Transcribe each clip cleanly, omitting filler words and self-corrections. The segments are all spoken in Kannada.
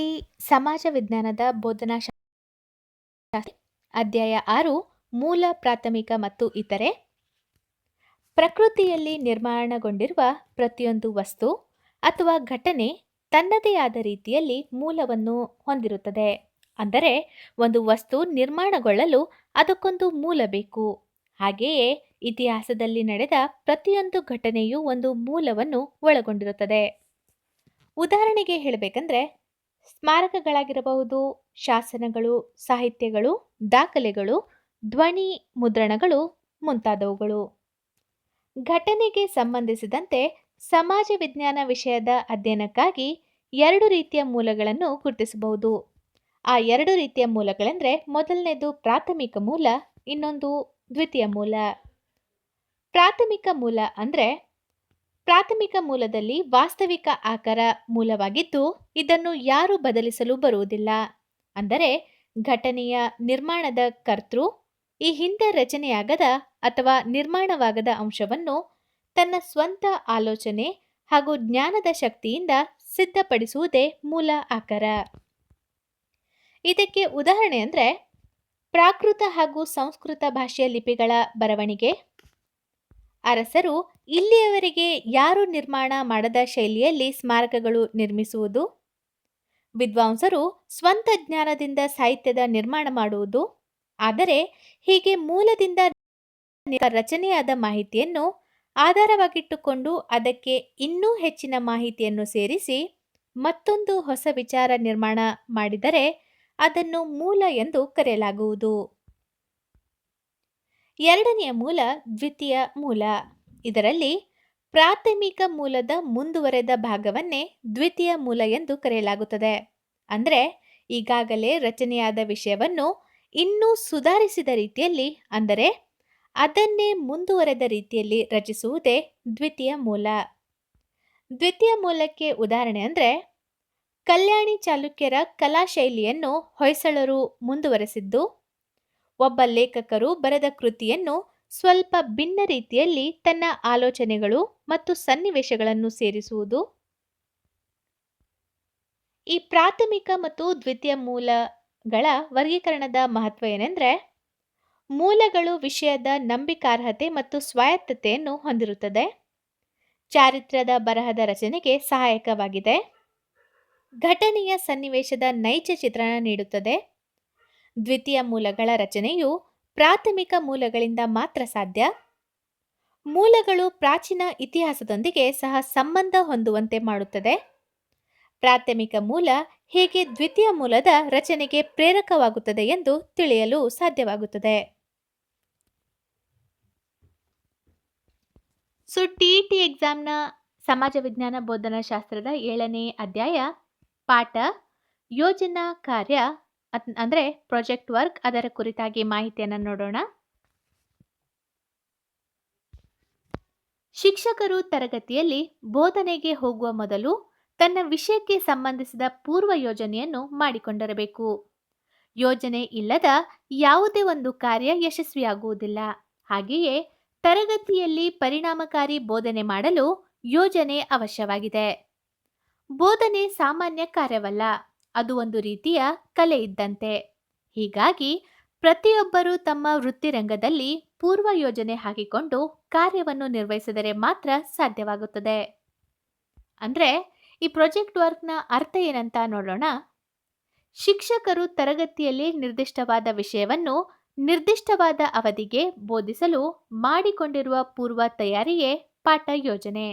ಟಿ ಸಮಾಜ ವಿಜ್ಞಾನದ ಅಧ್ಯಾಯ 6 ಮೂಲ ಪ್ರಾಥಮಿಕ ಮತ್ತು ಇತರೆ. ಪ್ರಕೃತಿಯಲ್ಲಿ ನಿರ್ಮಾಣಗೊಂಡಿರುವ ಪ್ರತಿಯೊಂದು ವಸ್ತು ಅಥವಾ ಘಟನೆ ತನ್ನದೇ ಆದ ರೀತಿಯಲ್ಲಿ ಮೂಲವನ್ನು ಹೊಂದಿರುತ್ತದೆ. ಅಂದರೆ ಒಂದು ವಸ್ತು ನಿರ್ಮಾಣಗೊಳ್ಳಲು ಅದಕ್ಕೊಂದು ಮೂಲ ಬೇಕು. ಹಾಗೆಯೇ ಇತಿಹಾಸದಲ್ಲಿ ನಡೆದ ಪ್ರತಿಯೊಂದು ಘಟನೆಯೂ ಒಂದು ಮೂಲವನ್ನು ಒಳಗೊಂಡಿರುತ್ತದೆ. ಉದಾಹರಣೆಗೆ ಹೇಳಬೇಕಂದ್ರೆ ಸ್ಮಾರಕಗಳಾಗಿರಬಹುದು, ಶಾಸನಗಳು, ಸಾಹಿತ್ಯಗಳು, ದಾಖಲೆಗಳು, ಧ್ವನಿ ಮುದ್ರಣಗಳು ಮುಂತಾದವುಗಳು. ಘಟನೆಗೆ ಸಂಬಂಧಿಸಿದಂತೆ ಸಮಾಜ ವಿಜ್ಞಾನ ವಿಷಯದ ಅಧ್ಯಯನಕ್ಕಾಗಿ 2 ರೀತಿಯ ಮೂಲಗಳನ್ನು ಗುರುತಿಸಬಹುದು. ಆ 2 ರೀತಿಯ ಮೂಲಗಳೆಂದರೆ, ಮೊದಲನೇದು ಪ್ರಾಥಮಿಕ ಮೂಲ, ಇನ್ನೊಂದು ದ್ವಿತೀಯ ಮೂಲ. ಪ್ರಾಥಮಿಕ ಮೂಲ ಅಂದರೆ ಪ್ರಾಥಮಿಕ ಮೂಲದಲ್ಲಿ ವಾಸ್ತವಿಕ ಆಕಾರ ಮೂಲವಾಗಿದ್ದು ಇದನ್ನು ಯಾರೂ ಬದಲಿಸಲು ಬರುವುದಿಲ್ಲ. ಅಂದರೆ ಘಟನೆಯ ನಿರ್ಮಾಣದ ಕರ್ತೃ ಈ ಹಿಂದೆ ರಚನೆಯಾಗದ ಅಥವಾ ನಿರ್ಮಾಣವಾಗದ ಅಂಶವನ್ನು ತನ್ನ ಸ್ವಂತ ಆಲೋಚನೆ ಹಾಗೂ ಜ್ಞಾನದ ಶಕ್ತಿಯಿಂದ ಸಿದ್ಧಪಡಿಸುವುದೇ ಮೂಲ ಆಕಾರ. ಇದಕ್ಕೆ ಉದಾಹರಣೆ ಅಂದರೆ ಪ್ರಾಕೃತ ಹಾಗೂ ಸಂಸ್ಕೃತ ಭಾಷೆಯ ಲಿಪಿಗಳ ಬರವಣಿಗೆ. ಅರಸರು ಇಲ್ಲಿಯವರೆಗೆ ಯಾರೂ ನಿರ್ಮಾಣ ಮಾಡದ ಶೈಲಿಯಲ್ಲಿ ಸ್ಮಾರಕಗಳು ನಿರ್ಮಿಸುವುದು. ವಿದ್ವಾಂಸರು ಸ್ವಂತ ಜ್ಞಾನದಿಂದ ಸಾಹಿತ್ಯದ ನಿರ್ಮಾಣ ಮಾಡುವುದು. ಆದರೆ ಹೀಗೆ ಮೂಲದಿಂದ ರಚನೆಯಾದ ಮಾಹಿತಿಯನ್ನು ಆಧಾರವಾಗಿಟ್ಟುಕೊಂಡು ಅದಕ್ಕೆ ಇನ್ನೂ ಹೆಚ್ಚಿನ ಮಾಹಿತಿಯನ್ನು ಸೇರಿಸಿ ಮತ್ತೊಂದು ಹೊಸ ವಿಚಾರ ನಿರ್ಮಾಣ ಮಾಡಿದರೆ ಅದನ್ನು ಮೂಲ ಎಂದು ಕರೆಯಲಾಗುವುದು. ಎರಡನೆಯ ಮೂಲ ದ್ವಿತೀಯ ಮೂಲ. ಇದರಲ್ಲಿ ಪ್ರಾಥಮಿಕ ಮೂಲದ ಮುಂದುವರೆದ ಭಾಗವನ್ನೇ ದ್ವಿತೀಯ ಮೂಲ ಎಂದು ಕರೆಯಲಾಗುತ್ತದೆ. ಅಂದರೆ ಈಗಾಗಲೇ ರಚನೆಯಾದ ವಿಷಯವನ್ನು ಇನ್ನೂ ಸುಧಾರಿಸಿದ ರೀತಿಯಲ್ಲಿ, ಅಂದರೆ ಅದನ್ನೇ ಮುಂದುವರೆದ ರೀತಿಯಲ್ಲಿ ರಚಿಸುವುದೇ ದ್ವಿತೀಯ ಮೂಲ. ದ್ವಿತೀಯ ಮೂಲಕ್ಕೆ ಉದಾಹರಣೆ ಅಂದರೆ ಕಲ್ಯಾಣಿ ಚಾಲುಕ್ಯರ ಕಲಾ ಶೈಲಿಯನ್ನು ಹೊಯ್ಸಳರು ಮುಂದುವರೆಸಿದ್ದು. ಒಬ್ಬ ಲೇಖಕರು ಬರೆದ ಕೃತಿಯನ್ನು ಸ್ವಲ್ಪ ಭಿನ್ನ ರೀತಿಯಲ್ಲಿ ತನ್ನ ಆಲೋಚನೆಗಳು ಮತ್ತು ಸನ್ನಿವೇಶಗಳನ್ನು ಸೇರಿಸುವುದು. ಈ ಪ್ರಾಥಮಿಕ ಮತ್ತು ದ್ವಿತೀಯ ಮೂಲಗಳ ವರ್ಗೀಕರಣದ ಮಹತ್ವ ಏನೆಂದರೆ, ಮೂಲಗಳು ವಿಷಯದ ನಂಬಿಕಾರ್ಹತೆ ಮತ್ತು ಸ್ವಾಯತ್ತತೆಯನ್ನು ಹೊಂದಿರುತ್ತದೆ. ಚಾರಿತ್ರ್ಯದ ಬರಹದ ರಚನೆಗೆ ಸಹಾಯಕವಾಗಿದೆ. ಘಟನೆಯ ಸನ್ನಿವೇಶದ ನೈಜ ಚಿತ್ರಣ ನೀಡುತ್ತದೆ. ದ್ವಿತೀಯ ಮೂಲಗಳ ರಚನೆಯು ಪ್ರಾಥಮಿಕ ಮೂಲಗಳಿಂದ ಮಾತ್ರ ಸಾಧ್ಯ. ಮೂಲಗಳು ಪ್ರಾಚೀನ ಇತಿಹಾಸದೊಂದಿಗೆ ಸಹ ಸಂಬಂಧ ಹೊಂದುವಂತೆ ಮಾಡುತ್ತದೆ. ಪ್ರಾಥಮಿಕ ಮೂಲ ಹೇಗೆ ದ್ವಿತೀಯ ಮೂಲದ ರಚನೆಗೆ ಪ್ರೇರಕವಾಗುತ್ತದೆ ಎಂದು ತಿಳಿಯಲು ಸಾಧ್ಯವಾಗುತ್ತದೆ. ಟಿಇಟಿ ಎಕ್ಸಾಮ್ನ ಸಮಾಜ ವಿಜ್ಞಾನ ಬೋಧನಾಶಾಸ್ತ್ರದ 7ನೇ ಅಧ್ಯಾಯ ಪಾಠ ಯೋಜನಾ ಕಾರ್ಯ ಅಂದರೆ ಪ್ರಾಜೆಕ್ಟ್ ವರ್ಕ್, ಅದರ ಕುರಿತಾಗಿ ಮಾಹಿತಿಯನ್ನು ನೋಡೋಣ. ಶಿಕ್ಷಕರು ತರಗತಿಯಲ್ಲಿ ಬೋಧನೆಗೆ ಹೋಗುವ ಮೊದಲು ತನ್ನ ವಿಷಯಕ್ಕೆ ಸಂಬಂಧಿಸಿದ ಪೂರ್ವ ಯೋಜನೆಯನ್ನು ಮಾಡಿಕೊಂಡಿರಬೇಕು. ಯೋಜನೆ ಇಲ್ಲದ ಯಾವುದೇ ಒಂದು ಕಾರ್ಯ ಯಶಸ್ವಿಯಾಗುವುದಿಲ್ಲ. ಹಾಗೆಯೇ ತರಗತಿಯಲ್ಲಿ ಪರಿಣಾಮಕಾರಿ ಬೋಧನೆ ಮಾಡಲು ಯೋಜನೆ ಅವಶ್ಯವಾಗಿದೆ. ಬೋಧನೆ ಸಾಮಾನ್ಯ ಕಾರ್ಯವಲ್ಲ, ಅದು ಒಂದು ರೀತಿಯ ಕಲೆ ಇದ್ದಂತೆ. ಹೀಗಾಗಿ ಪ್ರತಿಯೊಬ್ಬರೂ ತಮ್ಮ ವೃತ್ತಿರಂಗದಲ್ಲಿ ಪೂರ್ವ ಯೋಜನೆ ಹಾಕಿಕೊಂಡು ಕಾರ್ಯವನ್ನು ನಿರ್ವಹಿಸಿದರೆ ಮಾತ್ರ ಸಾಧ್ಯವಾಗುತ್ತದೆ. ಅಂದರೆ ಈ ಪ್ರಾಜೆಕ್ಟ್ ವರ್ಕ್ನ ಅರ್ಥ ಏನಂತ ನೋಡೋಣ. ಶಿಕ್ಷಕರು ತರಗತಿಯಲ್ಲಿ ನಿರ್ದಿಷ್ಟವಾದ ವಿಷಯವನ್ನು ನಿರ್ದಿಷ್ಟವಾದ ಅವಧಿಗೆ ಬೋಧಿಸಲು ಮಾಡಿಕೊಂಡಿರುವ ಪೂರ್ವ ತಯಾರಿಯೇ ಪಾಠ ಯೋಜನೆ.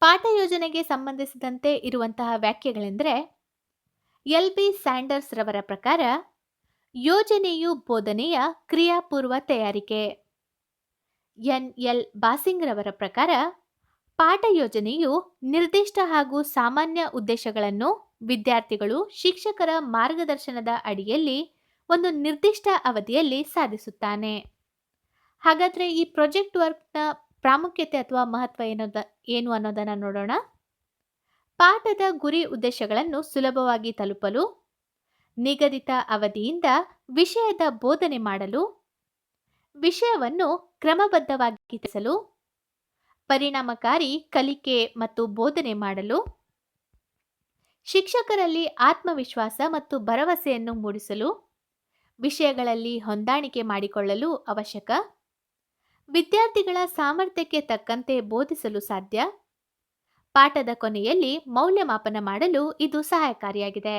ಪಾಠ ಯೋಜನೆಗೆ ಸಂಬಂಧಿಸಿದಂತೆ ಇರುವಂತಹ ವ್ಯಾಖ್ಯೆಗಳೆಂದರೆ, ಎಲ್.ಬಿ. ಸ್ಯಾಂಡರ್ಸ್ ರವರ ಪ್ರಕಾರ ಯೋಜನೆಯು ಬೋಧನೆಯ ಕ್ರಿಯಾಪೂರ್ವ ತಯಾರಿಕೆ. ಎನ್.ಎಲ್. ಬಾಸಿಂಗ್ ರವರ ಪ್ರಕಾರ ಪಾಠ ಯೋಜನೆಯು ನಿರ್ದಿಷ್ಟ ಹಾಗೂ ಸಾಮಾನ್ಯ ಉದ್ದೇಶಗಳನ್ನು ವಿದ್ಯಾರ್ಥಿಗಳು ಶಿಕ್ಷಕರ ಮಾರ್ಗದರ್ಶನದ ಅಡಿಯಲ್ಲಿ ಒಂದು ನಿರ್ದಿಷ್ಟ ಅವಧಿಯಲ್ಲಿ ಸಾಧಿಸುತ್ತಾನೆ. ಹಾಗಾದರೆ ಈ ಪ್ರಾಜೆಕ್ಟ್ ವರ್ಕ್ನ ಪ್ರಾಮುಖ್ಯತೆ ಅಥವಾ ಮಹತ್ವ ಏನು ಅನ್ನೋದನ್ನು ನೋಡೋಣ. ಪಾಠದ ಗುರಿ ಉದ್ದೇಶಗಳನ್ನು ಸುಲಭವಾಗಿ ತಲುಪಲು, ನಿಗದಿತ ಅವಧಿಯಿಂದ ವಿಷಯದ ಬೋಧನೆ ಮಾಡಲು, ವಿಷಯವನ್ನು ಕ್ರಮಬದ್ಧವಾಗಿ ತಿಳಿಸಲು, ಪರಿಣಾಮಕಾರಿ ಕಲಿಕೆ ಮತ್ತು ಬೋಧನೆ ಮಾಡಲು, ಶಿಕ್ಷಕರಲ್ಲಿ ಆತ್ಮವಿಶ್ವಾಸ ಮತ್ತು ಭರವಸೆಯನ್ನು ಮೂಡಿಸಲು, ವಿಷಯಗಳಲ್ಲಿ ಹೊಂದಾಣಿಕೆ ಮಾಡಿಕೊಳ್ಳಲು ಅವಶ್ಯಕ. ವಿದ್ಯಾರ್ಥಿಗಳ ಸಾಮರ್ಥ್ಯಕ್ಕೆ ತಕ್ಕಂತೆ ಬೋಧಿಸಲು ಸಾಧ್ಯ. ಪಾಠದ ಕೊನೆಯಲ್ಲಿ ಮೌಲ್ಯಮಾಪನ ಮಾಡಲು ಇದು ಸಹಾಯಕಾರಿಯಾಗಿದೆ.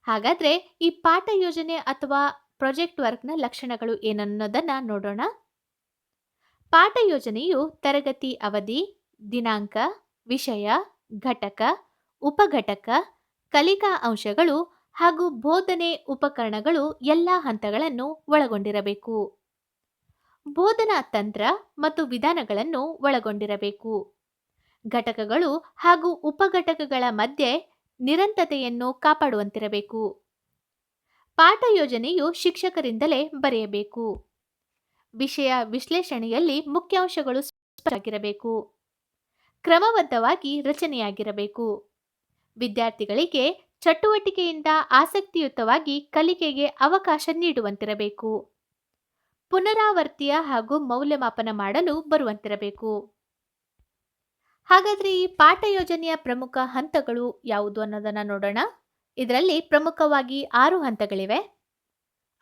ಹಾಗಾದ್ರೆ ಈ ಪಾಠ ಯೋಜನೆ ಅಥವಾ ಪ್ರಾಜೆಕ್ಟ್ ವರ್ಕ್ನ ಲಕ್ಷಣಗಳು ಏನನ್ನೋದನ್ನ ನೋಡೋಣ. ಪಾಠ ಯೋಜನೆಯು ತರಗತಿ ಅವಧಿ, ದಿನಾಂಕ, ವಿಷಯ, ಘಟಕ, ಉಪಘಟಕ, ಕಲಿಕಾ ಅಂಶಗಳು ಹಾಗೂ ಬೋಧನೆ ಉಪಕರಣಗಳು ಎಲ್ಲ ಹಂತಗಳನ್ನು ಒಳಗೊಂಡಿರಬೇಕು. ಬೋಧನಾ ತಂತ್ರ ಮತ್ತು ವಿಧಾನಗಳನ್ನು ಒಳಗೊಂಡಿರಬೇಕು. ಘಟಕಗಳು ಹಾಗೂ ಉಪಘಟಕಗಳ ಮಧ್ಯೆ ನಿರಂತರತೆಯನ್ನು ಕಾಪಾಡುವಂತಿರಬೇಕು. ಪಾಠ ಯೋಜನೆಯು ಶಿಕ್ಷಕರಿಂದಲೇ ಬರೆಯಬೇಕು. ವಿಷಯ ವಿಶ್ಲೇಷಣೆಯಲ್ಲಿ ಮುಖ್ಯಾಂಶಗಳು ಸ್ಪಷ್ಟವಾಗಿರಬೇಕು. ಕ್ರಮಬದ್ಧವಾಗಿ ರಚನೆಯಾಗಿರಬೇಕು. ವಿದ್ಯಾರ್ಥಿಗಳಿಗೆ ಚಟುವಟಿಕೆಯಿಂದ ಆಸಕ್ತಿಯುತವಾಗಿ ಕಲಿಕೆಗೆ ಅವಕಾಶ ನೀಡುವಂತಿರಬೇಕು. ಪುನರಾವರ್ತಿಯ ಹಾಗೂ ಮೌಲ್ಯಮಾಪನ ಮಾಡಲು ಬರುವಂತಿರಬೇಕು. ಹಾಗಾದ್ರೆ ಈ ಪಾಠ ಯೋಜನೆಯ ಪ್ರಮುಖ ಹಂತಗಳು ಯಾವುದು ಅನ್ನೋದನ್ನ ನೋಡೋಣ. ಇದರಲ್ಲಿ ಪ್ರಮುಖವಾಗಿ 6 ಹಂತಗಳಿವೆ.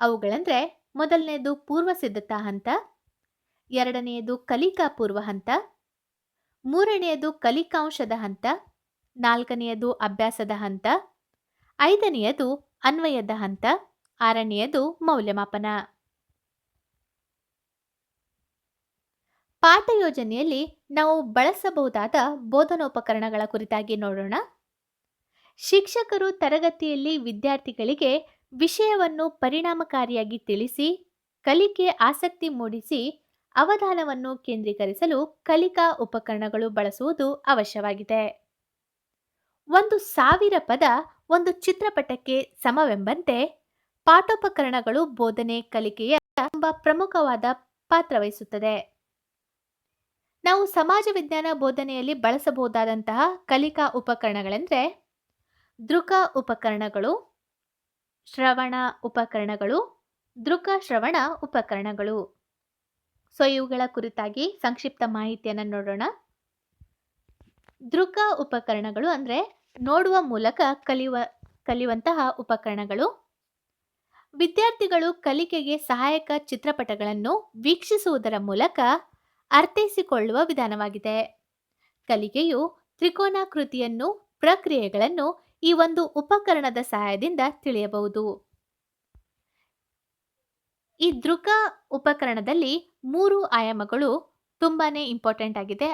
ಅವುಗಳಂದ್ರೆ ಮೊದಲನೆಯದು ಪೂರ್ವ ಸಿದ್ಧತಾ ಹಂತ, ಎರಡನೆಯದು ಕಲಿಕಾ ಪೂರ್ವ ಹಂತ, ಮೂರನೆಯದು ಕಲಿಕಾಂಶದ ಹಂತ, ನಾಲ್ಕನೆಯದು ಅಭ್ಯಾಸದ ಹಂತ, ಐದನೆಯದು ಅನ್ವಯದ ಹಂತ, ಆರನೆಯದು ಮೌಲ್ಯಮಾಪನ. ಪಾಠ ಯೋಜನೆಯಲ್ಲಿ ನಾವು ಬಳಸಬಹುದಾದ ಬೋಧನೋಪಕರಣಗಳ ಕುರಿತಾಗಿ ನೋಡೋಣ. ಶಿಕ್ಷಕರು ತರಗತಿಯಲ್ಲಿ ವಿದ್ಯಾರ್ಥಿಗಳಿಗೆ ವಿಷಯವನ್ನು ಪರಿಣಾಮಕಾರಿಯಾಗಿ ತಿಳಿಸಿ, ಕಲಿಕೆ ಆಸಕ್ತಿ ಮೂಡಿಸಿ, ಅವಧಾನವನ್ನು ಕೇಂದ್ರೀಕರಿಸಲು ಕಲಿಕಾ ಉಪಕರಣಗಳು ಬಳಸುವುದು ಅವಶ್ಯವಾಗಿದೆ. 1,000 ಪದ ಒಂದು ಚಿತ್ರಪಟಕ್ಕೆ ಸಮವೆಂಬಂತೆ ಪಾಠೋಪಕರಣಗಳು ಬೋಧನೆ ಕಲಿಕೆಯ ತುಂಬಾ ಪ್ರಮುಖವಾದ ಪಾತ್ರ ವಹಿಸುತ್ತದೆ. ನಾವು ಸಮಾಜ ವಿಜ್ಞಾನ ಬೋಧನೆಯಲ್ಲಿ ಬಳಸಬಹುದಾದಂತಹ ಕಲಿಕಾ ಉಪಕರಣಗಳೆಂದರೆ ದೃಕ ಉಪಕರಣಗಳು, ಶ್ರವಣ ಉಪಕರಣಗಳು, ದೃಕ ಶ್ರವಣ ಉಪಕರಣಗಳು. ಇವುಗಳ ಕುರಿತಾಗಿ ಸಂಕ್ಷಿಪ್ತ ಮಾಹಿತಿಯನ್ನು ನೋಡೋಣ. ದೃಕ ಉಪಕರಣಗಳು ಅಂದರೆ ನೋಡುವ ಮೂಲಕ ಕಲಿಯುವಂತಹ ಉಪಕರಣಗಳು. ವಿದ್ಯಾರ್ಥಿಗಳು ಕಲಿಕೆಗೆ ಸಹಾಯಕ ಚಿತ್ರಪಟಗಳನ್ನು ವೀಕ್ಷಿಸುವುದರ ಮೂಲಕ ಅರ್ಥೈಸಿಕೊಳ್ಳುವ ವಿಧಾನವಾಗಿದೆ. ಕಲಿಕೆಯು ತ್ರಿಕೋನಾಕೃತಿಯನ್ನು, ಪ್ರಕ್ರಿಯೆಗಳನ್ನು ಈ ಒಂದು ಉಪಕರಣದ ಸಹಾಯದಿಂದ ತಿಳಿಯಬಹುದು. ಈ ದೃಕ ಉಪಕರಣದಲ್ಲಿ 3 ಆಯಾಮಗಳು ತುಂಬಾನೇ ಇಂಪಾರ್ಟೆಂಟ್ ಆಗಿದೆ.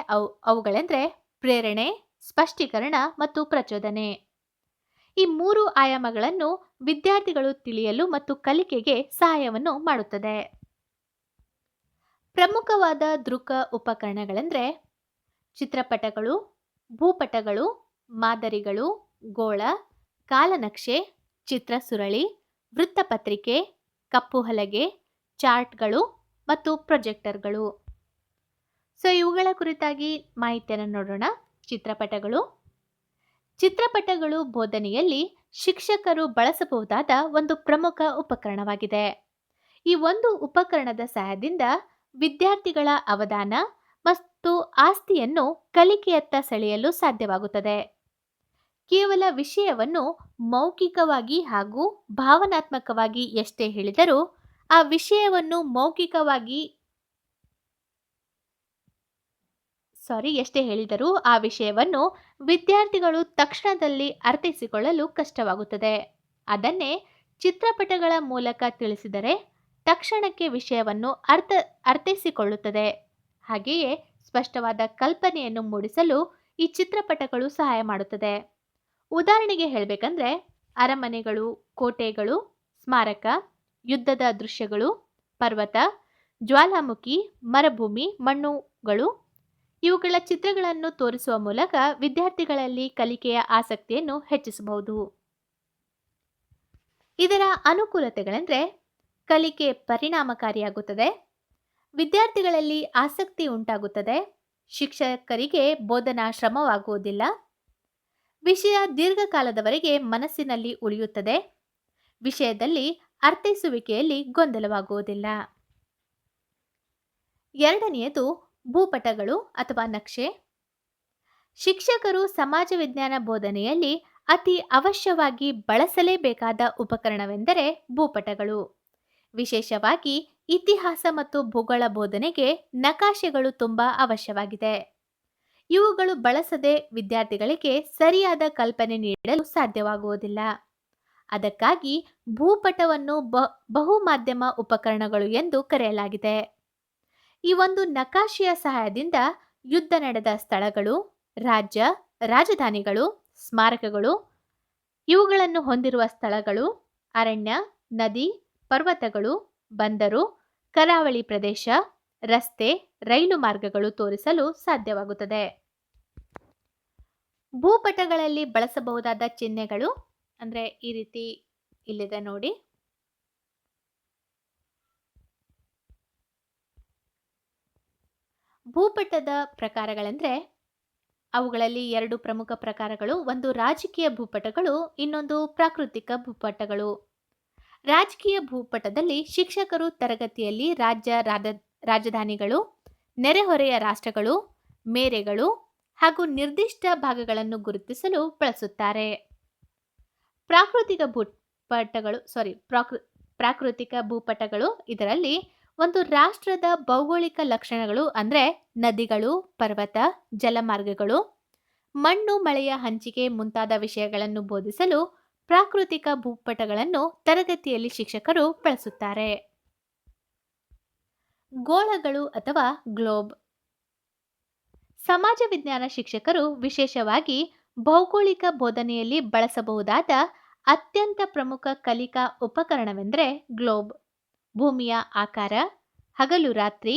ಅವುಗಳೆಂದರೆ ಪ್ರೇರಣೆ, ಸ್ಪಷ್ಟೀಕರಣ ಮತ್ತು ಪ್ರಚೋದನೆ. ಈ 3 ಆಯಾಮಗಳನ್ನು ವಿದ್ಯಾರ್ಥಿಗಳು ತಿಳಿಯಲು ಮತ್ತು ಕಲಿಕೆಗೆ ಸಹಾಯವನ್ನು ಮಾಡುತ್ತದೆ. ಪ್ರಮುಖವಾದ ದೃಕ ಉಪಕರಣಗಳೆಂದರೆ ಚಿತ್ರಪಟಗಳು, ಭೂಪಟಗಳು, ಮಾದರಿಗಳು, ಗೋಳ, ಕಾಲನಕ್ಷೆ, ಚಿತ್ರಸುರಳಿ, ವೃತ್ತಪತ್ರಿಕೆ, ಕಪ್ಪು ಹಲಗೆ, ಚಾರ್ಟ್ಗಳು ಮತ್ತು ಪ್ರೊಜೆಕ್ಟರ್ಗಳು. ಇವುಗಳ ಕುರಿತಾಗಿ ಮಾಹಿತಿಯನ್ನು ನೋಡೋಣ. ಚಿತ್ರಪಟಗಳು ಬೋಧನೆಯಲ್ಲಿ ಶಿಕ್ಷಕರು ಬಳಸಬಹುದಾದ ಒಂದು ಪ್ರಮುಖ ಉಪಕರಣವಾಗಿದೆ. ಈ ಒಂದು ಉಪಕರಣದ ಸಹಾಯದಿಂದ ವಿದ್ಯಾರ್ಥಿಗಳ ಅವಧಾನ ಮತ್ತು ಆಸ್ತಿಯನ್ನು ಕಲಿಕೆಯತ್ತ ಸೆಳೆಯಲು ಸಾಧ್ಯವಾಗುತ್ತದೆ. ಕೇವಲ ವಿಷಯವನ್ನು ಮೌಖಿಕವಾಗಿ ಹಾಗೂ ಭಾವನಾತ್ಮಕವಾಗಿ ಎಷ್ಟೇ ಹೇಳಿದರೂ ಆ ವಿಷಯವನ್ನು ವಿದ್ಯಾರ್ಥಿಗಳು ತಕ್ಷಣದಲ್ಲಿ ಅರ್ಥೈಸಿಕೊಳ್ಳಲು ಕಷ್ಟವಾಗುತ್ತದೆ. ಅದನ್ನೇ ಚಿತ್ರಪಟಗಳ ಮೂಲಕ ತಿಳಿಸಿದರೆ ತಕ್ಷಣಕ್ಕೆ ವಿಷಯವನ್ನು ಅರ್ಥೈಸಿಕೊಳ್ಳುತ್ತದೆ. ಹಾಗೆಯೇ ಸ್ಪಷ್ಟವಾದ ಕಲ್ಪನೆಯನ್ನು ಮೂಡಿಸಲು ಈ ಚಿತ್ರಪಟಗಳು ಸಹಾಯ ಮಾಡುತ್ತದೆ. ಉದಾಹರಣೆಗೆ ಹೇಳಬೇಕಂದ್ರೆ ಅರಮನೆಗಳು, ಕೋಟೆಗಳು, ಸ್ಮಾರಕ, ಯುದ್ಧದ ದೃಶ್ಯಗಳು, ಪರ್ವತ, ಜ್ವಾಲಾಮುಖಿ, ಮರುಭೂಮಿ, ಮಣ್ಣುಗಳು ಇವುಗಳ ಚಿತ್ರಗಳನ್ನು ತೋರಿಸುವ ಮೂಲಕ ವಿದ್ಯಾರ್ಥಿಗಳಲ್ಲಿ ಕಲಿಕೆಯ ಆಸಕ್ತಿಯನ್ನು ಹೆಚ್ಚಿಸಬಹುದು. ಇದರ ಅನುಕೂಲತೆಗಳೆಂದರೆ ಕಲಿಕೆ ಪರಿಣಾಮಕಾರಿಯಾಗುತ್ತದೆ, ವಿದ್ಯಾರ್ಥಿಗಳಲ್ಲಿ ಆಸಕ್ತಿ ಉಂಟಾಗುತ್ತದೆ, ಶಿಕ್ಷಕರಿಗೆ ಬೋಧನಾ ಶ್ರಮವಾಗುವುದಿಲ್ಲ, ವಿಷಯ ದೀರ್ಘಕಾಲದವರೆಗೆ ಮನಸ್ಸಿನಲ್ಲಿ ಉಳಿಯುತ್ತದೆ, ವಿಷಯದಲ್ಲಿ ಅರ್ಥೈಸುವಿಕೆಯಲ್ಲಿ ಗೊಂದಲವಾಗುವುದಿಲ್ಲ. ಎರಡನೆಯದು ಭೂಪಟಗಳು ಅಥವಾ ನಕ್ಷೆ. ಶಿಕ್ಷಕರು ಸಮಾಜ ವಿಜ್ಞಾನ ಬೋಧನೆಯಲ್ಲಿ ಅತಿ ಅವಶ್ಯವಾಗಿ ಬಳಸಲೇಬೇಕಾದ ಉಪಕರಣವೆಂದರೆ ಭೂಪಟಗಳು. ವಿಶೇಷವಾಗಿ ಇತಿಹಾಸ ಮತ್ತು ಭೂಗೋಳ ಬೋಧನೆಗೆ ನಕಾಶೆಗಳು ತುಂಬಾ ಅವಶ್ಯವಾಗಿದೆ. ಇವುಗಳು ಬಳಸದೆ ವಿದ್ಯಾರ್ಥಿಗಳಿಗೆ ಸರಿಯಾದ ಕಲ್ಪನೆ ನೀಡಲು ಸಾಧ್ಯವಾಗುವುದಿಲ್ಲ. ಅದಕ್ಕಾಗಿ ಭೂಪಟವನ್ನು ಬಹುಮಾಧ್ಯಮ ಉಪಕರಣಗಳು ಎಂದು ಕರೆಯಲಾಗಿದೆ. ಈ ಒಂದು ನಕಾಶೆಯ ಸಹಾಯದಿಂದ ಯುದ್ಧ ನಡೆದ ಸ್ಥಳಗಳು, ರಾಜ್ಯ, ರಾಜಧಾನಿಗಳು, ಸ್ಮಾರಕಗಳು, ಇವುಗಳನ್ನು ಹೊಂದಿರುವ ಸ್ಥಳಗಳು, ಅರಣ್ಯ, ನದಿ, ಪರ್ವತಗಳು, ಬಂದರು, ಕರಾವಳಿ ಪ್ರದೇಶ, ರಸ್ತೆ, ರೈಲು ಮಾರ್ಗಗಳು ತೋರಿಸಲು ಸಾಧ್ಯವಾಗುತ್ತದೆ. ಭೂಪಟಗಳಲ್ಲಿ ಬಳಸಬಹುದಾದ ಚಿಹ್ನೆಗಳು ಅಂದ್ರೆ ಈ ರೀತಿ ಇಲ್ಲಿದೆ ನೋಡಿ. ಭೂಪಟದ ಪ್ರಕಾರಗಳೆಂದ್ರೆ ಅವುಗಳಲ್ಲಿ ಎರಡು ಪ್ರಮುಖ ಪ್ರಕಾರಗಳು. ಒಂದು ರಾಜಕೀಯ ಭೂಪಟಗಳು, ಇನ್ನೊಂದು ಪ್ರಾಕೃತಿಕ ಭೂಪಟಗಳು. ರಾಜಕೀಯ ಭೂಪಟದಲ್ಲಿ ಶಿಕ್ಷಕರು ತರಗತಿಯಲ್ಲಿ ರಾಜ್ಯ, ರಾಜಧಾನಿಗಳು, ನೆರೆಹೊರೆಯ ರಾಷ್ಟ್ರಗಳು, ಮೇರೆಗಳು ಹಾಗೂ ನಿರ್ದಿಷ್ಟ ಭಾಗಗಳನ್ನು ಗುರುತಿಸಲು ಬಳಸುತ್ತಾರೆ. ಪ್ರಾಕೃತಿಕ ಭೂಪಟಗಳು ಇದರಲ್ಲಿ ಒಂದು ರಾಷ್ಟ್ರದ ಭೌಗೋಳಿಕ ಲಕ್ಷಣಗಳು ಅಂದ್ರೆ ನದಿಗಳು, ಪರ್ವತ, ಜಲಮಾರ್ಗಗಳು, ಮಣ್ಣು, ಮಳೆಯ ಹಂಚಿಕೆ ಮುಂತಾದ ವಿಷಯಗಳನ್ನು ಬೋಧಿಸಲು ಪ್ರಾಕೃತಿಕ ಭೂಪಟಗಳನ್ನು ತರಗತಿಯಲ್ಲಿ ಶಿಕ್ಷಕರು ಬಳಸುತ್ತಾರೆ. ಗೋಳಗಳು ಅಥವಾ ಗ್ಲೋಬ್. ಸಮಾಜ ವಿಜ್ಞಾನ ಶಿಕ್ಷಕರು ವಿಶೇಷವಾಗಿ ಭೌಗೋಳಿಕ ಬೋಧನೆಯಲ್ಲಿ ಬಳಸಬಹುದಾದ ಅತ್ಯಂತ ಪ್ರಮುಖ ಕಲಿಕಾ ಉಪಕರಣವೆಂದರೆ ಗ್ಲೋಬ್. ಭೂಮಿಯ ಆಕಾರ, ಹಗಲು ರಾತ್ರಿ,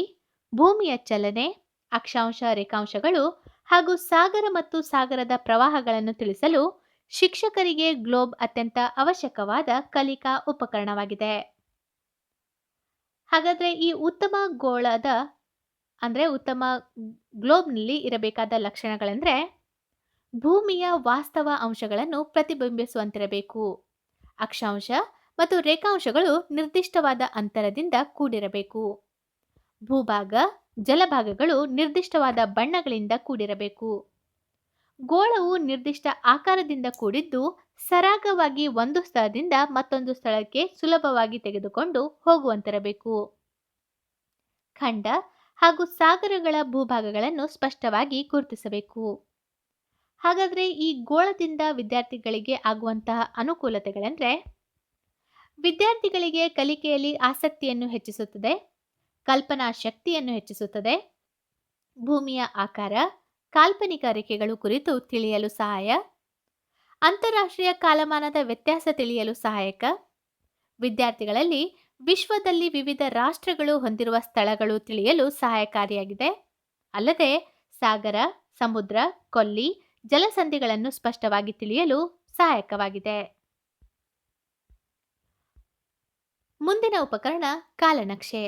ಭೂಮಿಯ ಚಲನೆ, ಅಕ್ಷಾಂಶ, ರೇಖಾಂಶಗಳು ಹಾಗೂ ಸಾಗರ ಮತ್ತು ಸಾಗರದ ಪ್ರವಾಹಗಳನ್ನು ತಿಳಿಸಲು ಶಿಕ್ಷಕರಿಗೆ ಗ್ಲೋಬ್ ಅತ್ಯಂತ ಅವಶ್ಯಕವಾದ ಕಲಿಕಾ ಉಪಕರಣವಾಗಿದೆ. ಹಾಗಾದ್ರೆ ಈ ಉತ್ತಮ ಗ್ಲೋಬ್ನಲ್ಲಿ ಇರಬೇಕಾದ ಲಕ್ಷಣಗಳೆಂದ್ರೆ ಭೂಮಿಯ ವಾಸ್ತವ ಅಂಶಗಳನ್ನು ಪ್ರತಿಬಿಂಬಿಸುವಂತಿರಬೇಕು. ಅಕ್ಷಾಂಶ ಮತ್ತು ರೇಖಾಂಶಗಳು ನಿರ್ದಿಷ್ಟವಾದ ಅಂತರದಿಂದ ಕೂಡಿರಬೇಕು. ಭೂಭಾಗ, ಜಲಭಾಗಗಳು ನಿರ್ದಿಷ್ಟವಾದ ಬಣ್ಣಗಳಿಂದ ಕೂಡಿರಬೇಕು. ಗೋಳವು ನಿರ್ದಿಷ್ಟ ಆಕಾರದಿಂದ ಕೂಡಿದ್ದು ಸರಾಗವಾಗಿ ಒಂದು ಸ್ಥಳದಿಂದ ಮತ್ತೊಂದು ಸ್ಥಳಕ್ಕೆ ಸುಲಭವಾಗಿ ತೆಗೆದುಕೊಂಡು ಹೋಗುವಂತಿರಬೇಕು. ಖಂಡ ಹಾಗೂ ಸಾಗರಗಳ ಭೂಭಾಗಗಳನ್ನು ಸ್ಪಷ್ಟವಾಗಿ ಗುರುತಿಸಬೇಕು. ಹಾಗಾದ್ರೆ ಈ ಗೋಳದಿಂದ ವಿದ್ಯಾರ್ಥಿಗಳಿಗೆ ಆಗುವಂತಹ ಅನುಕೂಲತೆಗಳೆಂದ್ರೆ ವಿದ್ಯಾರ್ಥಿಗಳಿಗೆ ಕಲಿಕೆಯಲ್ಲಿ ಆಸಕ್ತಿಯನ್ನು ಹೆಚ್ಚಿಸುತ್ತದೆ, ಕಲ್ಪನಾ ಶಕ್ತಿಯನ್ನು ಹೆಚ್ಚಿಸುತ್ತದೆ, ಭೂಮಿಯ ಆಕಾರ, ಕಾಲ್ಪನಿಕ ರೇಖೆಗಳು ಕುರಿತು ತಿಳಿಯಲು ಸಹಾಯ, ಅಂತಾರಾಷ್ಟ್ರೀಯ ಕಾಲಮಾನದ ವ್ಯತ್ಯಾಸ ತಿಳಿಯಲು ಸಹಾಯಕ, ವಿದ್ಯಾರ್ಥಿಗಳಲ್ಲಿ ವಿಶ್ವದಲ್ಲಿ ವಿವಿಧ ರಾಷ್ಟ್ರಗಳು ಹೊಂದಿರುವ ಸ್ಥಳಗಳು ತಿಳಿಯಲು ಸಹಾಯಕಾರಿಯಾಗಿದೆ. ಅಲ್ಲದೆ ಸಾಗರ, ಸಮುದ್ರ, ಕೊಲ್ಲಿ, ಜಲಸಂಧಿಗಳನ್ನು ಸ್ಪಷ್ಟವಾಗಿ ತಿಳಿಯಲು ಸಹಾಯಕವಾಗಿದೆ. ಮುಂದಿನ ಉಪಕರಣ ಕಾಲನಕ್ಷೆ.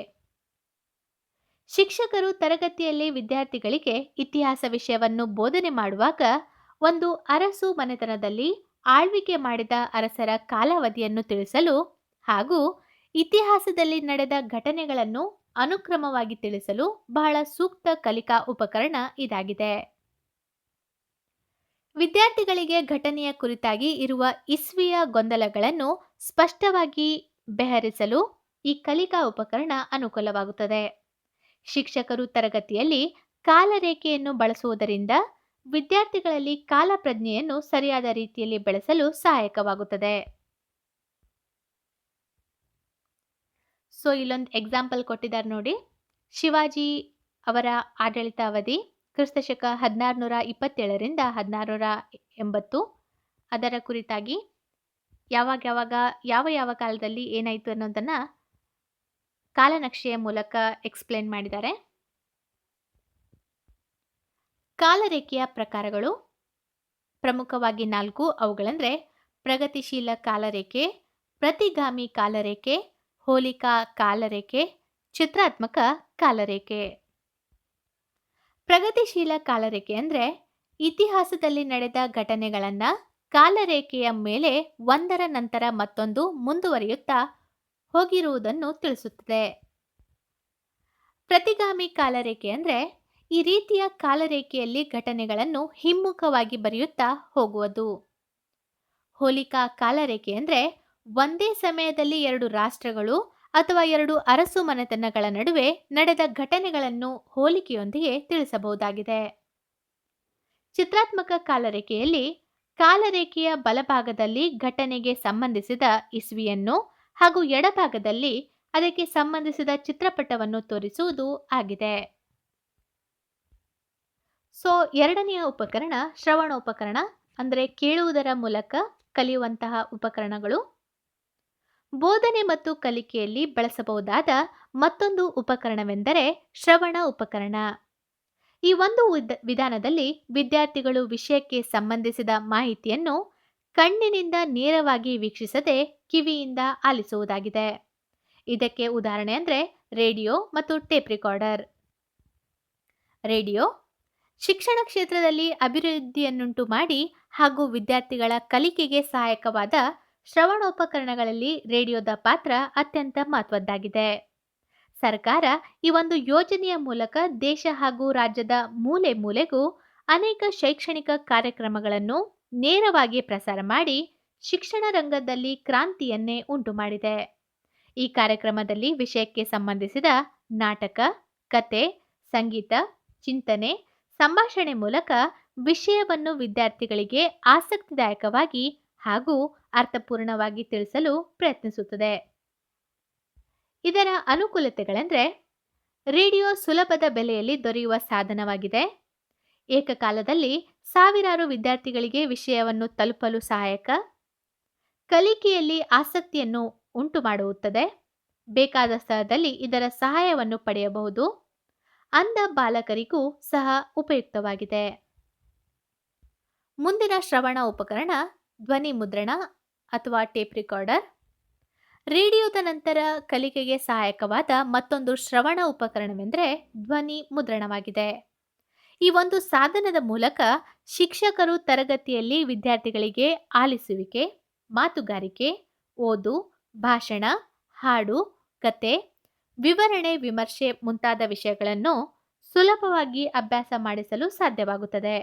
ಶಿಕ್ಷಕರು ತರಗತಿಯಲ್ಲಿ ವಿದ್ಯಾರ್ಥಿಗಳಿಗೆ ಇತಿಹಾಸ ವಿಷಯವನ್ನು ಬೋಧನೆ ಮಾಡುವಾಗ ಒಂದು ಅರಸು ಮನೆತನದಲ್ಲಿ ಆಳ್ವಿಕೆ ಮಾಡಿದ ಅರಸರ ಕಾಲಾವಧಿಯನ್ನು ತಿಳಿಸಲು ಹಾಗೂ ಇತಿಹಾಸದಲ್ಲಿ ನಡೆದ ಘಟನೆಗಳನ್ನು ಅನುಕ್ರಮವಾಗಿ ತಿಳಿಸಲು ಬಹಳ ಸೂಕ್ತ ಕಲಿಕಾ ಉಪಕರಣ ಇದಾಗಿದೆ. ವಿದ್ಯಾರ್ಥಿಗಳಿಗೆ ಘಟನೆಯ ಕುರಿತಾಗಿ ಇರುವ ಇಸ್ವಿಯ ಗೊಂದಲಗಳನ್ನು ಸ್ಪಷ್ಟವಾಗಿ ಬೆಹರಿಸಲು ಈ ಕಲಿಕಾ ಉಪಕರಣ ಅನುಕೂಲವಾಗುತ್ತದೆ. ಶಿಕ್ಷಕರು ತರಗತಿಯಲ್ಲಿ ಕಾಲರೇಖೆಯನ್ನು ಬಳಸುವುದರಿಂದ ವಿದ್ಯಾರ್ಥಿಗಳಲ್ಲಿ ಕಾಲ ಪ್ರಜ್ಞೆಯನ್ನು ಸರಿಯಾದ ರೀತಿಯಲ್ಲಿ ಬೆಳೆಸಲು ಸಹಾಯಕವಾಗುತ್ತದೆ. ಇಲ್ಲೊಂದು ಎಕ್ಸಾಂಪಲ್ ಕೊಟ್ಟಿದ್ದಾರೆ ನೋಡಿ. ಶಿವಾಜಿ ಅವರ ಆಡಳಿತ ಅವಧಿ ಕ್ರಿಸ್ತಶಕ 1627ರಿಂದ 1680. ಅದರ ಕುರಿತಾಗಿ ಯಾವ ಕಾಲದಲ್ಲಿ ಏನಾಯಿತು ಅನ್ನೋದನ್ನ ಕಾಲನಕ್ಷೆಯ ಮೂಲಕ ಎಕ್ಸ್ಪ್ಲೇನ್ ಮಾಡಿದ್ದಾರೆ. ಕಾಲರೇಖೆಯ ಪ್ರಕಾರಗಳು ಪ್ರಮುಖವಾಗಿ 4. ಅವುಗಳೆಂದರೆ ಪ್ರಗತಿಶೀಲ ಕಾಲರೇಖೆ, ಪ್ರತಿಗಾಮಿ ಕಾಲರೇಖೆ, ಹೋಲಿಕಾ ಕಾಲರೇಖೆ, ಚಿತ್ರಾತ್ಮಕ ಕಾಲರೇಖೆ. ಪ್ರಗತಿಶೀಲ ಕಾಲರೇಖೆ ಅಂದರೆ ಇತಿಹಾಸದಲ್ಲಿ ನಡೆದ ಘಟನೆಗಳನ್ನು ಕಾಲರೇಖೆಯ ಮೇಲೆ ಒಂದರ ನಂತರ ಮತ್ತೊಂದು ಮುಂದುವರಿಯುತ್ತಾ ಹೋಗಿರುವುದನ್ನು ತಿಳಿಸುತ್ತದೆ. ಪ್ರತಿಗಾಮಿ ಕಾಲರೇಖೆ ಅಂದರೆ ಈ ರೀತಿಯ ಕಾಲರೇಖೆಯಲ್ಲಿ ಘಟನೆಗಳನ್ನು ಹಿಮ್ಮುಖವಾಗಿ ಬರೆಯುತ್ತಾ ಹೋಗುವುದು. ಹೋಲಿಕಾ ಕಾಲರೇಖೆ ಅಂದರೆ ಒಂದೇ ಸಮಯದಲ್ಲಿ ಎರಡು ರಾಷ್ಟ್ರಗಳು ಅಥವಾ ಎರಡು ಅರಸು ಮನೆತನಗಳ ನಡುವೆ ನಡೆದ ಘಟನೆಗಳನ್ನು ಹೋಲಿಕೆಯೊಂದಿಗೆ ತಿಳಿಸಬಹುದಾಗಿದೆ. ಚಿತ್ರಾತ್ಮಕ ಕಾಲರೇಖೆಯಲ್ಲಿ ಕಾಲರೇಖೆಯ ಬಲಭಾಗದಲ್ಲಿ ಘಟನೆಗೆ ಸಂಬಂಧಿಸಿದ ಇಸ್ವಿಯನ್ನು ಹಾಗೂ ಎಡಭಾಗದಲ್ಲಿ ಅದಕ್ಕೆ ಸಂಬಂಧಿಸಿದ ಚಿತ್ರಪಟವನ್ನು ತೋರಿಸುವುದು ಆಗಿದೆ. ಸೊ ಎರಡನೆಯ ಉಪಕರಣ ಶ್ರವಣೋಪಕರಣ ಅಂದರೆ ಕೇಳುವುದರ ಮೂಲಕ ಕಲಿಯುವಂತಹ ಉಪಕರಣಗಳು. ಬೋಧನೆ ಮತ್ತು ಕಲಿಕೆಯಲ್ಲಿ ಬಳಸಬಹುದಾದ ಮತ್ತೊಂದು ಉಪಕರಣವೆಂದರೆ ಶ್ರವಣ ಉಪಕರಣ. ಈ ಒಂದು ವಿಧಾನದಲ್ಲಿ ವಿದ್ಯಾರ್ಥಿಗಳು ವಿಷಯಕ್ಕೆ ಸಂಬಂಧಿಸಿದ ಮಾಹಿತಿಯನ್ನು ಕಣ್ಣಿನಿಂದ ನೇರವಾಗಿ ವೀಕ್ಷಿಸದೆ ಕಿವಿಯಿಂದ ಆಲಿಸುವುದಾಗಿದೆ. ಇದಕ್ಕೆ ಉದಾಹರಣೆ ಅಂದರೆ ರೇಡಿಯೋ ಮತ್ತು ಟೇಪ್ ರೆಕಾರ್ಡರ್. ರೇಡಿಯೋ ಶಿಕ್ಷಣ ಕ್ಷೇತ್ರದಲ್ಲಿ ಅಭಿವೃದ್ಧಿಯನ್ನುಂಟು ಮಾಡಿ ಹಾಗೂ ವಿದ್ಯಾರ್ಥಿಗಳ ಕಲಿಕೆಗೆ ಸಹಾಯಕವಾದ ಶ್ರವಣೋಪಕರಣಗಳಲ್ಲಿ ರೇಡಿಯೋದ ಪಾತ್ರ ಅತ್ಯಂತ ಮಹತ್ವದ್ದಾಗಿದೆ. ಸರ್ಕಾರ ಈ ಒಂದು ಯೋಜನೆಯ ಮೂಲಕ ದೇಶ ಹಾಗೂ ರಾಜ್ಯದ ಮೂಲೆ ಮೂಲೆಗೂ ಅನೇಕ ಶೈಕ್ಷಣಿಕ ಕಾರ್ಯಕ್ರಮಗಳನ್ನು ನೇರವಾಗಿ ಪ್ರಸಾರ ಮಾಡಿ ಶಿಕ್ಷಣ ರಂಗದಲ್ಲಿ ಕ್ರಾಂತಿಯನ್ನೇ ಉಂಟು ಮಾಡಿದೆ. ಈ ಕಾರ್ಯಕ್ರಮದಲ್ಲಿ ವಿಷಯಕ್ಕೆ ಸಂಬಂಧಿಸಿದ ನಾಟಕ, ಕತೆ, ಸಂಗೀತ, ಚಿಂತನೆ, ಸಂಭಾಷಣೆ ಮೂಲಕ ವಿಷಯವನ್ನು ವಿದ್ಯಾರ್ಥಿಗಳಿಗೆ ಆಸಕ್ತಿದಾಯಕವಾಗಿ ಹಾಗೂ ಅರ್ಥಪೂರ್ಣವಾಗಿ ತಿಳಿಸಲು ಪ್ರಯತ್ನಿಸುತ್ತದೆ. ಇದರ ಅನುಕೂಲತೆಗಳೆಂದರೆ ರೇಡಿಯೋ ಸುಲಭದ ಬೆಲೆಯಲ್ಲಿ ದೊರೆಯುವ ಸಾಧನವಾಗಿದೆ. ಏಕಕಾಲದಲ್ಲಿ ಸಾವಿರಾರು ವಿದ್ಯಾರ್ಥಿಗಳಿಗೆ ವಿಷಯವನ್ನು ತಲುಪಲು ಸಹಾಯಕ, ಕಲಿಕೆಯಲ್ಲಿ ಆಸಕ್ತಿಯನ್ನು ಉಂಟು ಮಾಡುತ್ತದೆ, ಬೇಕಾದ ಸ್ಥಳದಲ್ಲಿ ಇದರ ಸಹಾಯವನ್ನು ಪಡೆಯಬಹುದು, ಅಂಧ ಬಾಲಕರಿಗೂ ಸಹ ಉಪಯುಕ್ತವಾಗಿದೆ. ಮುಂದಿನ ಶ್ರವಣ ಉಪಕರಣ ಧ್ವನಿ ಮುದ್ರಣ ಅಥವಾ ಟೇಪ್ ರೆಕಾರ್ಡರ್. ರೇಡಿಯೋದ ನಂತರ ಕಲಿಕೆಗೆ ಸಹಾಯಕವಾದ ಮತ್ತೊಂದು ಶ್ರವಣ ಉಪಕರಣವೆಂದರೆ ಧ್ವನಿ ಮುದ್ರಣವಾಗಿದೆ. ಈ ಒಂದು ಸಾಧನದ ಮೂಲಕ ಶಿಕ್ಷಕರು ತರಗತಿಯಲ್ಲಿ ವಿದ್ಯಾರ್ಥಿಗಳಿಗೆ ಆಲಿಸುವಿಕೆ, ಮಾತುಗಾರಿಕೆ, ಓದು, ಭಾಷಣ, ಹಾಡು, ಕತೆ, ವಿವರಣೆ, ವಿಮರ್ಶೆ ಮುಂತಾದ ವಿಷಯಗಳನ್ನು ಸುಲಭವಾಗಿ ಅಭ್ಯಾಸ ಮಾಡಿಸಲು ಸಾಧ್ಯವಾಗುತ್ತದೆ.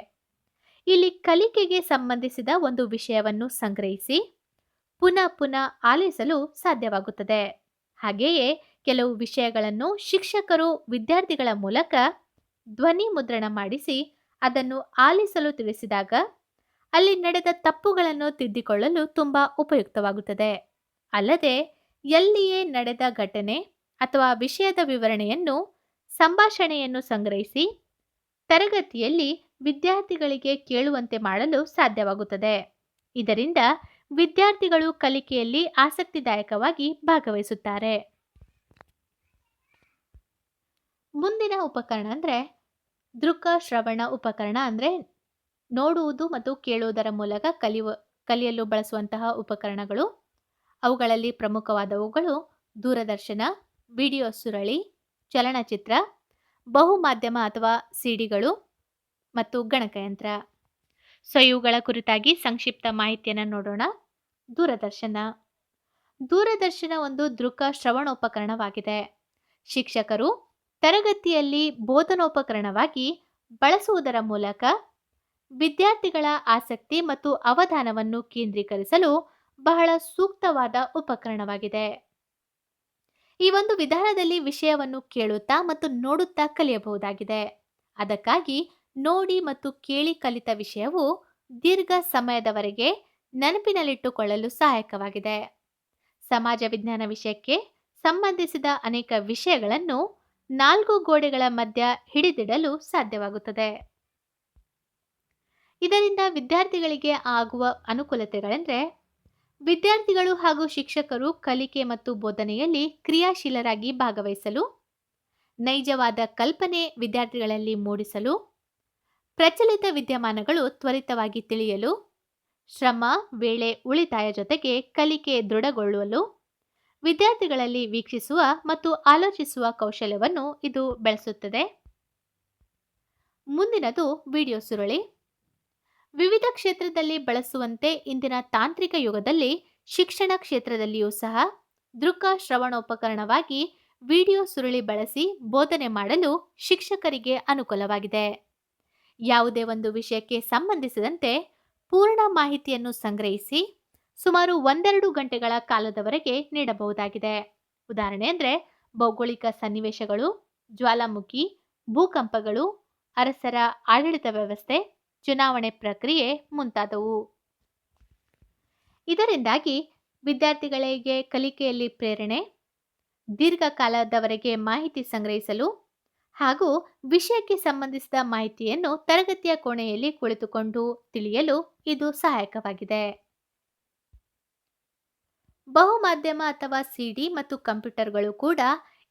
ಇಲ್ಲಿ ಕಲಿಕೆಗೆ ಸಂಬಂಧಿಸಿದ ಒಂದು ವಿಷಯವನ್ನು ಸಂಗ್ರಹಿಸಿ ಪುನಃ ಆಲಿಸಲು ಸಾಧ್ಯವಾಗುತ್ತದೆ. ಹಾಗೆಯೇ ಕೆಲವು ವಿಷಯಗಳನ್ನು ಶಿಕ್ಷಕರು ವಿದ್ಯಾರ್ಥಿಗಳ ಮೂಲಕ ಧ್ವನಿ ಮುದ್ರಣ ಮಾಡಿಸಿ ಅದನ್ನು ಆಲಿಸಲು ತಿಳಿಸಿದಾಗ ಅಲ್ಲಿ ನಡೆದ ತಪ್ಪುಗಳನ್ನು ತಿದ್ದಿಕೊಳ್ಳಲು ತುಂಬ ಉಪಯುಕ್ತವಾಗುತ್ತದೆ. ಅಲ್ಲದೆ ಎಲ್ಲಿಯೇ ನಡೆದ ಘಟನೆ ಅಥವಾ ವಿಷಯದ ವಿವರಣೆಯನ್ನು, ಸಂಭಾಷಣೆಯನ್ನು ಸಂಗ್ರಹಿಸಿ ತರಗತಿಯಲ್ಲಿ ವಿದ್ಯಾರ್ಥಿಗಳಿಗೆ ಕೇಳುವಂತೆ ಮಾಡಲು ಸಾಧ್ಯವಾಗುತ್ತದೆ. ಇದರಿಂದ ವಿದ್ಯಾರ್ಥಿಗಳು ಕಲಿಕೆಯಲ್ಲಿ ಆಸಕ್ತಿದಾಯಕವಾಗಿ ಭಾಗವಹಿಸುತ್ತಾರೆ. ಮುಂದಿನ ಉಪಕರಣ ಅಂದರೆ ದೃಕ ಶ್ರವಣ ಉಪಕರಣ, ಅಂದರೆ ನೋಡುವುದು ಮತ್ತು ಕೇಳುವುದರ ಮೂಲಕ ಕಲಿಯಲು ಬಳಸುವಂತಹ ಉಪಕರಣಗಳು. ಅವುಗಳಲ್ಲಿ ಪ್ರಮುಖವಾದವುಗಳು ದೂರದರ್ಶನ, ವಿಡಿಯೋ ಸುರಳಿ, ಚಲನಚಿತ್ರ, ಬಹುಮಾಧ್ಯಮ ಅಥವಾ ಸಿಡಿಗಳು ಮತ್ತು ಗಣಕಯಂತ್ರ. ಸೊ ಇವುಗಳ ಕುರಿತಾಗಿ ಸಂಕ್ಷಿಪ್ತ ಮಾಹಿತಿಯನ್ನು ನೋಡೋಣ. ದೂರದರ್ಶನ ಒಂದು ದೃಕ ಶ್ರವಣೋಪಕರಣವಾಗಿದೆ. ಶಿಕ್ಷಕರು ತರಗತಿಯಲ್ಲಿ ಬೋಧನೋಪಕರಣವಾಗಿ ಬಳಸುವುದರ ಮೂಲಕ ವಿದ್ಯಾರ್ಥಿಗಳ ಆಸಕ್ತಿ ಮತ್ತು ಅವಧಾನವನ್ನು ಕೇಂದ್ರೀಕರಿಸಲು ಬಹಳ ಸೂಕ್ತವಾದ ಉಪಕರಣವಾಗಿದೆ. ಈ ಒಂದು ವಿಧಾನದಲ್ಲಿ ವಿಷಯವನ್ನು ಕೇಳುತ್ತಾ ಮತ್ತು ನೋಡುತ್ತಾ ಕಲಿಯಬಹುದಾಗಿದೆ. ಅದಕ್ಕಾಗಿ ನೋಡಿ ಮತ್ತು ಕೇಳಿ ಕಲಿತ ವಿಷಯವು ದೀರ್ಘ ಸಮಯದವರೆಗೆ ನೆನಪಿನಲ್ಲಿಟ್ಟುಕೊಳ್ಳಲು ಸಹಾಯಕವಾಗಿದೆ. ಸಮಾಜ ವಿಜ್ಞಾನ ವಿಷಯಕ್ಕೆ ಸಂಬಂಧಿಸಿದ ಅನೇಕ ವಿಷಯಗಳನ್ನು 4 ಗೋಡೆಗಳ ಮಧ್ಯ ಹಿಡಿದಿಡಲು ಸಾಧ್ಯವಾಗುತ್ತದೆ. ಇದರಿಂದ ವಿದ್ಯಾರ್ಥಿಗಳಿಗೆ ಆಗುವ ಅನುಕೂಲತೆಗಳೆಂದರೆ ವಿದ್ಯಾರ್ಥಿಗಳು ಹಾಗೂ ಶಿಕ್ಷಕರು ಕಲಿಕೆ ಮತ್ತು ಬೋಧನೆಯಲ್ಲಿ ಕ್ರಿಯಾಶೀಲರಾಗಿ ಭಾಗವಹಿಸಲು, ನೈಜವಾದ ಕಲ್ಪನೆ ವಿದ್ಯಾರ್ಥಿಗಳಲ್ಲಿ ಮೂಡಿಸಲು, ಪ್ರಚಲಿತ ವಿದ್ಯಮಾನಗಳು ತ್ವರಿತವಾಗಿ ತಿಳಿಯಲು, ಶ್ರಮ ವೇಳೆ ಉಳಿತಾಯ ಜೊತೆಗೆ ಕಲಿಕೆ ದೃಢಗೊಳ್ಳಲು, ವಿದ್ಯಾರ್ಥಿಗಳಲ್ಲಿ ವೀಕ್ಷಿಸುವ ಮತ್ತು ಆಲೋಚಿಸುವ ಕೌಶಲ್ಯವನ್ನು ಇದು ಬೆಳೆಸುತ್ತದೆ. ಮುಂದಿನದು ವಿಡಿಯೋ ಸುರುಳಿ. ವಿವಿಧ ಕ್ಷೇತ್ರದಲ್ಲಿ ಬಳಸುವಂತೆ ಇಂದಿನ ತಾಂತ್ರಿಕ ಯುಗದಲ್ಲಿ ಶಿಕ್ಷಣ ಕ್ಷೇತ್ರದಲ್ಲಿಯೂ ಸಹ ದೃಕ ಶ್ರವಣೋಪಕರಣವಾಗಿ ವಿಡಿಯೋ ಸುರುಳಿ ಬಳಸಿ ಬೋಧನೆ ಮಾಡಲು ಶಿಕ್ಷಕರಿಗೆ ಅನುಕೂಲವಾಗಿದೆ. ಯಾವುದೇ ಒಂದು ವಿಷಯಕ್ಕೆ ಸಂಬಂಧಿಸಿದಂತೆ ಪೂರ್ಣ ಮಾಹಿತಿಯನ್ನು ಸಂಗ್ರಹಿಸಿ ಸುಮಾರು ಒಂದೆರಡು ಗಂಟೆಗಳ ಕಾಲದವರೆಗೆ ನೀಡಬಹುದಾಗಿದೆ. ಉದಾಹರಣೆ ಅಂದರೆ ಭೌಗೋಳಿಕ ಸನ್ನಿವೇಶಗಳು, ಜ್ವಾಲಾಮುಖಿ, ಭೂಕಂಪಗಳು, ಅರಸರ ಆಡಳಿತ ವ್ಯವಸ್ಥೆ, ಚುನಾವಣೆ ಪ್ರಕ್ರಿಯೆ ಮುಂತಾದವು. ಇದರಿಂದಾಗಿ ವಿದ್ಯಾರ್ಥಿಗಳಿಗೆ ಕಲಿಕೆಯಲ್ಲಿ ಪ್ರೇರಣೆ, ದೀರ್ಘಕಾಲದವರೆಗೆ ಮಾಹಿತಿ ಸಂಗ್ರಹಿಸಲು ಹಾಗೂ ವಿಷಯಕ್ಕೆ ಸಂಬಂಧಿಸಿದ ಮಾಹಿತಿಯನ್ನು ತರಗತಿಯ ಕೋಣೆಯಲ್ಲಿ ಕುಳಿತುಕೊಂಡು ತಿಳಿಯಲು ಇದು ಸಹಾಯಕವಾಗಿದೆ. ಬಹುಮಾಧ್ಯಮ ಅಥವಾ ಸಿಡಿ ಮತ್ತು ಕಂಪ್ಯೂಟರ್ಗಳು ಕೂಡ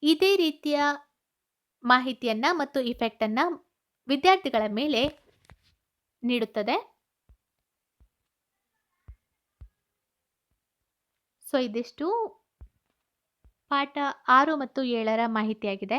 ಇದೇ ರೀತಿಯ ಮಾಹಿತಿಯನ್ನ ಮತ್ತು ಇಫೆಕ್ಟ್ ಅನ್ನ ವಿದ್ಯಾರ್ಥಿಗಳ ಮೇಲೆ ನೀಡುತ್ತದೆ. ಸೊ ಇದಿಷ್ಟು ಪಾಠ 6 ಮತ್ತು 7ರ ಮಾಹಿತಿಯಾಗಿದೆ.